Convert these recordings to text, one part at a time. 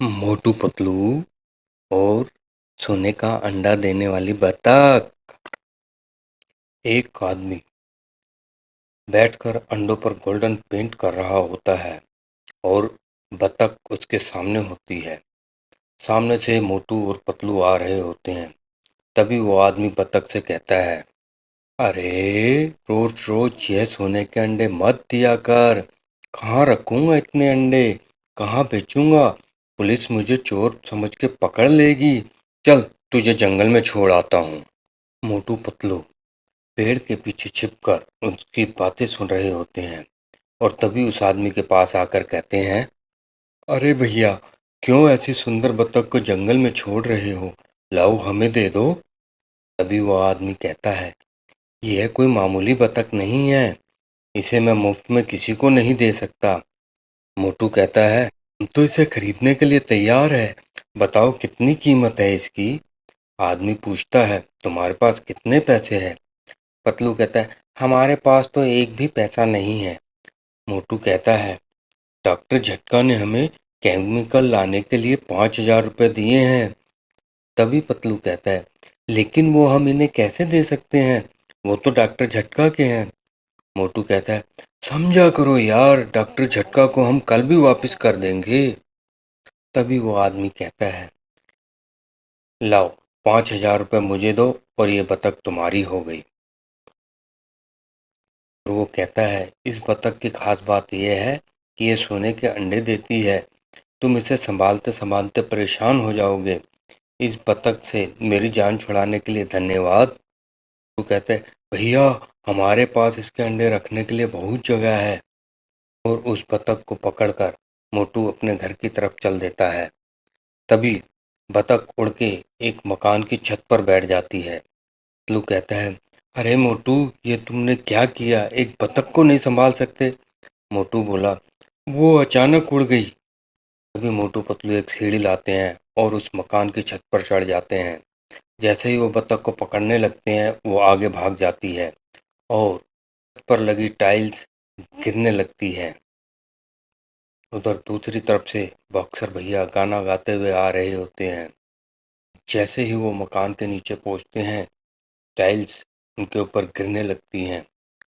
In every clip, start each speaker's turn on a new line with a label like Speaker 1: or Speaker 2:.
Speaker 1: मोटू पतलू और सोने का अंडा देने वाली बतख। एक आदमी बैठकर अंडों पर गोल्डन पेंट कर रहा होता है और बतख उसके सामने होती है। सामने से मोटू और पतलू आ रहे होते हैं। तभी वो आदमी बतख से कहता है, अरे रोज रोज ये सोने के अंडे मत दिया कर। कहाँ रखूंगा इतने अंडे, कहाँ बेचूंगा? पुलिस मुझे चोर समझ के पकड़ लेगी। चल तुझे जंगल में छोड़ आता हूँ। मोटू पतलू पेड़ के पीछे छिपकर उसकी बातें सुन रहे होते हैं और तभी उस आदमी के पास आकर कहते हैं, अरे भैया, क्यों ऐसी सुंदर बतख को जंगल में छोड़ रहे हो? लाओ हमें दे दो। तभी वो आदमी कहता है, यह कोई मामूली बतख नहीं है, इसे मैं मुफ्त में किसी को नहीं दे सकता। मोटू कहता है, हम तो इसे खरीदने के लिए तैयार है, बताओ कितनी कीमत है इसकी? आदमी पूछता है, तुम्हारे पास कितने पैसे हैं? पतलू कहता है, हमारे पास तो एक भी पैसा नहीं है। मोटू कहता है, डॉक्टर झटका ने हमें केमिकल लाने के लिए 5,000 रुपये दिए हैं। तभी पतलू कहता है, लेकिन वो हम इन्हें कैसे दे सकते हैं, वो तो डॉक्टर झटका के हैं। मोटू कहता है, समझा करो यार, डॉक्टर झटका को हम कल भी वापस कर देंगे। तभी वो आदमी कहता है, लाओ 5,000 रुपये मुझे दो और ये बतख तुम्हारी हो गई। और वो कहता है, इस बतख की खास बात यह है कि ये सोने के अंडे देती है, तुम इसे संभालते संभालते परेशान हो जाओगे। इस बतख से मेरी जान छुड़ाने के लिए धन्यवाद। वो कहते हैं, भैया, हमारे पास इसके अंडे रखने के लिए बहुत जगह है। और उस बतख को पकड़कर मोटू अपने घर की तरफ चल देता है। तभी बतख उड़ के एक मकान की छत पर बैठ जाती है। पतलू कहता है, अरे मोटू, ये तुमने क्या किया? एक बतख को नहीं संभाल सकते? मोटू बोला, वो अचानक उड़ गई। तभी मोटू पतलू एक सीढ़ी लाते हैं और उस मकान की छत पर चढ़ जाते हैं। जैसे ही वो बतख को पकड़ने लगते हैं, वो आगे भाग जाती है और छत पर लगी टाइल्स गिरने लगती है। उधर दूसरी तरफ से बॉक्सर भैया गाना गाते हुए आ रहे होते हैं। जैसे ही वो मकान के नीचे पहुंचते हैं, टाइल्स उनके ऊपर गिरने लगती हैं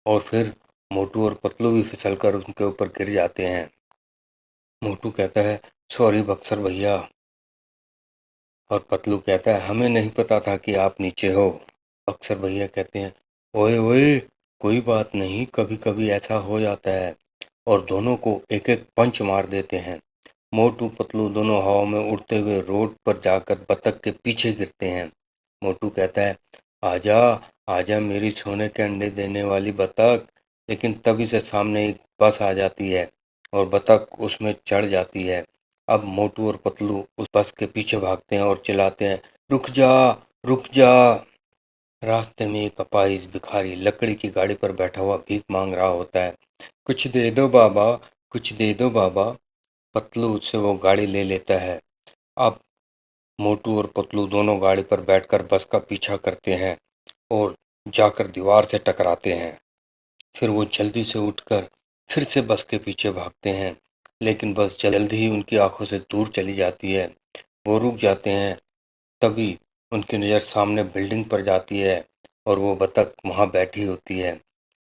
Speaker 1: और फिर मोटू और पतलू भी फिसलकर उनके ऊपर गिर जाते हैं। मोटू कहता है, सॉरी बक्सर भैया। और पतलू कहता है, हमें नहीं पता था कि आप नीचे हो। बक्सर भैया कहते हैं, ओए ओए, कोई बात नहीं, कभी कभी ऐसा हो जाता है। और दोनों को एक एक पंच मार देते हैं। मोटू पतलू दोनों हवा में उड़ते हुए रोड पर जाकर बतख के पीछे गिरते हैं। मोटू कहता है, आजा आजा मेरी सोने के अंडे देने वाली बतख। लेकिन तभी से सामने एक बस आ जाती है और बतख उसमें चढ़ जाती है। अब मोटू और पतलू उस बस के पीछे भागते हैं और चिल्लाते हैं, रुक जा, रुक जा। रास्ते में एक अपाहिज भिखारी लकड़ी की गाड़ी पर बैठा हुआ भीख मांग रहा होता है। कुछ दे दो बाबा, कुछ दे दो बाबा। पतलू उससे वो गाड़ी ले लेता है। अब मोटू और पतलू दोनों गाड़ी पर बैठकर बस का पीछा करते हैं और जाकर दीवार से टकराते हैं। फिर वो जल्दी से उठकर फिर से बस के पीछे भागते हैं, लेकिन बस जल्दी ही उनकी आंखों से दूर चली जाती है। वो रुक जाते हैं। तभी उनकी नज़र सामने बिल्डिंग पर जाती है और वो बतख वहाँ बैठी होती है।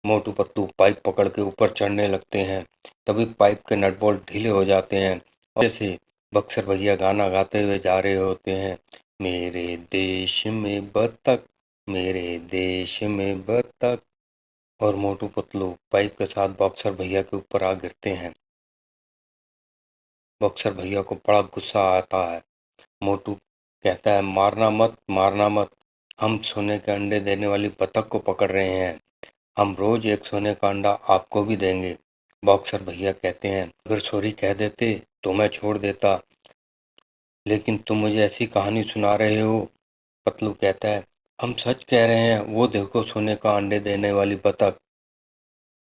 Speaker 1: मोटू पतलू पाइप पकड़ के ऊपर चढ़ने लगते हैं। तभी पाइप के नट बोल्ट ढीले हो जाते हैं और जैसे बक्सर भैया गाना गाते हुए जा रहे होते हैं, मेरे देश में बतख, मेरे देश में बतख। और मोटू पतलू पाइप के साथ बॉक्सर भैया के ऊपर आ गिरते हैं। बॉक्सर भैया को बड़ा गुस्सा आता है। मोटू कहता है, मारना मत, मारना मत, हम सोने के अंडे देने वाली बतख को पकड़ रहे हैं, हम रोज एक सोने का अंडा आपको भी देंगे। बॉक्सर भैया कहते हैं, अगर सॉरी कह देते तो मैं छोड़ देता, लेकिन तुम मुझे ऐसी कहानी सुना रहे हो। पतलू कहता है, हम सच कह रहे हैं, वो देखो सोने का अंडे देने वाली बतख।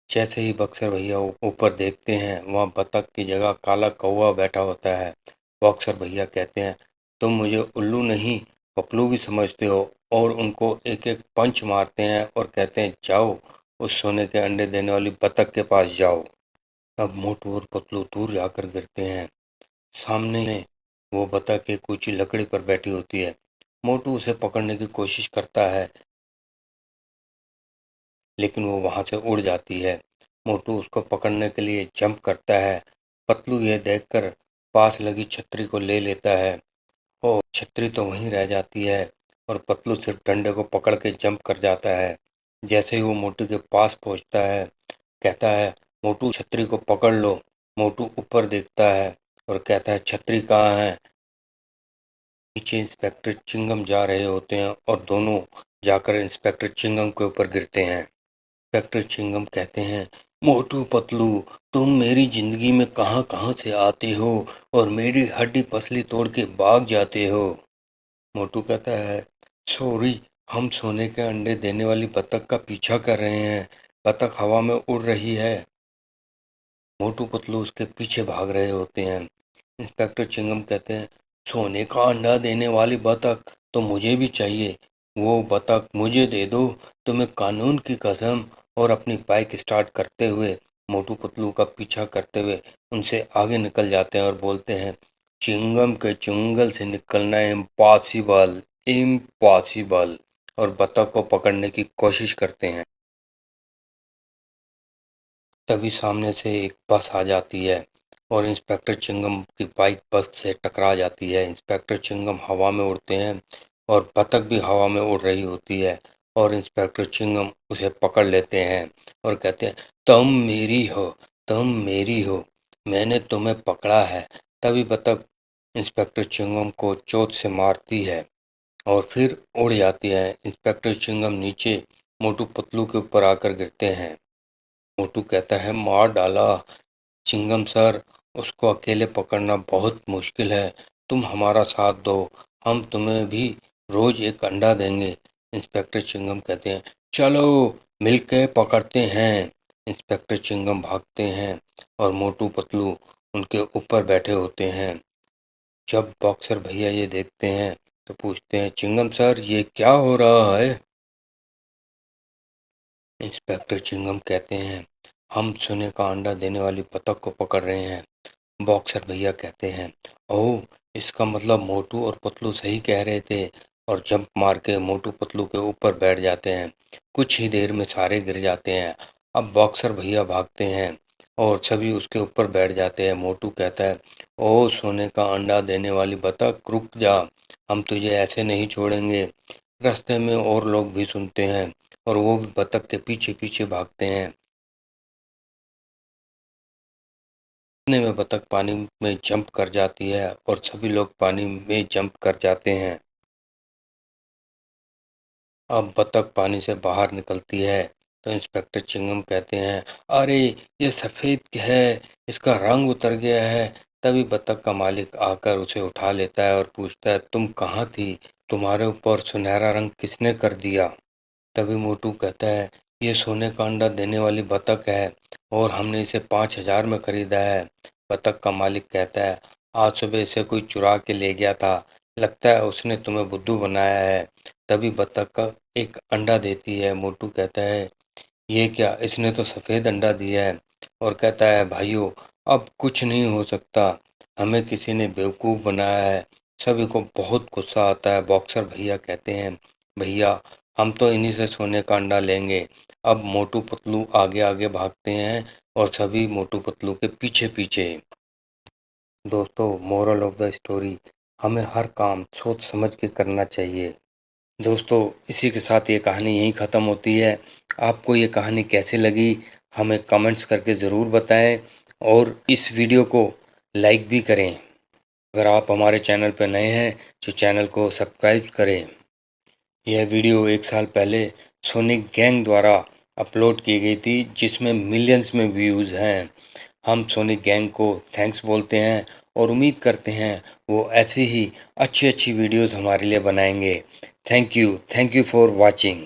Speaker 1: जैसे ही बक्सर भैया ऊपर देखते हैं, वहाँ बतख की जगह काला कौवा बैठा होता है। बॉक्सर भैया कहते हैं, तुम मुझे उल्लू नहीं पपलू भी समझते हो। और उनको एक एक पंच मारते हैं और कहते हैं, जाओ उस सोने के अंडे देने वाली बतख के पास जाओ। अब मोटू और पतलू दूर जाकर गिरते हैं। सामने वो बतख एक ऊंची लकड़ी पर बैठी होती है। मोटू उसे पकड़ने की कोशिश करता है, लेकिन वो वहां से उड़ जाती है। मोटू उसको पकड़ने के लिए जंप करता है। पतलू यह देखकर पास लगी छतरी को ले लेता है। और छतरी तो वहीं रह जाती है और पतलू सिर्फ डंडे को पकड़ के जंप कर जाता है। जैसे ही वो मोटू के पास पहुंचता है, कहता है, मोटू छतरी को पकड़ लो। मोटू ऊपर देखता है और कहता है, छतरी कहाँ है? नीचे इंस्पेक्टर चिंगम जा रहे होते हैं और दोनों जाकर इंस्पेक्टर चिंगम के ऊपर गिरते हैं। इंस्पेक्टर चिंगम कहते हैं, मोटू पतलू, तुम मेरी जिंदगी में कहाँ कहाँ से आते हो और मेरी हड्डी पसली तोड़ के भाग जाते हो। मोटू कहता है, सॉरी, हम सोने के अंडे देने वाली बतख का पीछा कर रहे हैं। बतख हवा में उड़ रही है। मोटू पतलू उसके पीछे भाग रहे होते हैं। इंस्पेक्टर चिंगम कहते हैं, सोने का अंडा देने वाली बतख तो मुझे भी चाहिए। वो बतख मुझे दे दो। तुम्हें कानून की कसम। और अपनी बाइक स्टार्ट करते हुए मोटू पतलू का पीछा करते हुए उनसे आगे निकल जाते हैं और बोलते हैं, चिंगम के चुंगल से निकलना इम्पॉसिबल, इम्पॉसिबल। और बतख को पकड़ने की कोशिश करते हैं। तभी सामने से एक बस आ जाती है और इंस्पेक्टर चिंगम की बाइक बस से टकरा जाती है। इंस्पेक्टर चिंगम हवा में उड़ते हैं और बतख भी हवा में उड़ रही होती है और इंस्पेक्टर चिंगम उसे पकड़ लेते हैं और कहते हैं, तुम मेरी हो, तुम मेरी हो, मैंने तुम्हें पकड़ा है। तभी बतख इंस्पेक्टर चिंगम को चोट से मारती है और फिर उड़ जाती है। इंस्पेक्टर चिंगम नीचे मोटू पतलू के ऊपर आकर गिरते हैं। मोटू कहता है, मार डाला। चिंगम सर, उसको अकेले पकड़ना बहुत मुश्किल है। तुम हमारा साथ दो, हम तुम्हें भी रोज एक अंडा देंगे। इंस्पेक्टर चिंगम कहते हैं, चलो मिलके पकड़ते हैं। इंस्पेक्टर चिंगम भागते हैं और मोटू पतलू उनके ऊपर बैठे होते हैं। जब बॉक्सर भैया ये देखते हैं तो पूछते हैं, चिंगम सर, ये क्या हो रहा है? इंस्पेक्टर चिंगम कहते हैं, हम सोने का अंडा देने वाली बतख को पकड़ रहे हैं। बॉक्सर भैया कहते हैं, ओह, इसका मतलब मोटू और पतलू सही कह रहे थे। और जंप मार के मोटू पतलू के ऊपर बैठ जाते हैं। कुछ ही देर में सारे गिर जाते हैं। अब बॉक्सर भैया भागते हैं और सभी उसके ऊपर बैठ जाते हैं। मोटू कहता है, ओह सोने का अंडा देने वाली बतख, रुक जा, हम तुझे ऐसे नहीं छोड़ेंगे। रास्ते में और लोग भी सुनते हैं और वो भी बतख के पीछे पीछे भागते हैं। इतने में बतख पानी में जंप कर जाती है और सभी लोग पानी में जंप कर जाते हैं। अब बतख पानी से बाहर निकलती है तो इंस्पेक्टर चिंगम कहते हैं, अरे ये सफ़ेद है, इसका रंग उतर गया है। तभी बतख का मालिक आकर उसे उठा लेता है और पूछता है, तुम कहाँ थी? तुम्हारे ऊपर सुनहरा रंग किसने कर दिया? तभी मोटू कहता है, ये सोने का अंडा देने वाली बतख है और हमने इसे 5,000 में खरीदा है। बतख का मालिक कहता है, आज सुबह इसे कोई चुरा के ले गया था, लगता है उसने तुम्हें बुद्धू बनाया है। तभी बतख का एक अंडा देती है। मोटू कहता है, ये क्या, इसने तो सफ़ेद अंडा दिया है। और कहता है, भाइयों, अब कुछ नहीं हो सकता, हमें किसी ने बेवकूफ़ बनाया है। सभी को बहुत गुस्सा आता है। बॉक्सर भैया कहते हैं, भैया, हम तो इन्हीं से सोने का अंडा लेंगे। अब मोटू पतलू आगे आगे भागते हैं और सभी मोटू पतलू के पीछे पीछे। दोस्तों, मोरल ऑफ द स्टोरी, हमें हर काम सोच समझ के करना चाहिए। दोस्तों, इसी के साथ ये कहानी यहीं ख़त्म होती है। आपको ये कहानी कैसी लगी, हमें कमेंट्स करके ज़रूर बताएं और इस वीडियो को लाइक भी करें। अगर आप हमारे चैनल पर नए हैं तो चैनल को सब्सक्राइब करें। यह वीडियो 1 साल पहले सोनिक गैंग द्वारा अपलोड की गई थी, जिसमें मिलियंस में व्यूज़ हैं। हम सोनिक गैंग को थैंक्स बोलते हैं और उम्मीद करते हैं वो ऐसी ही अच्छी अच्छी वीडियोज़ हमारे लिए बनाएंगे। Thank you for watching.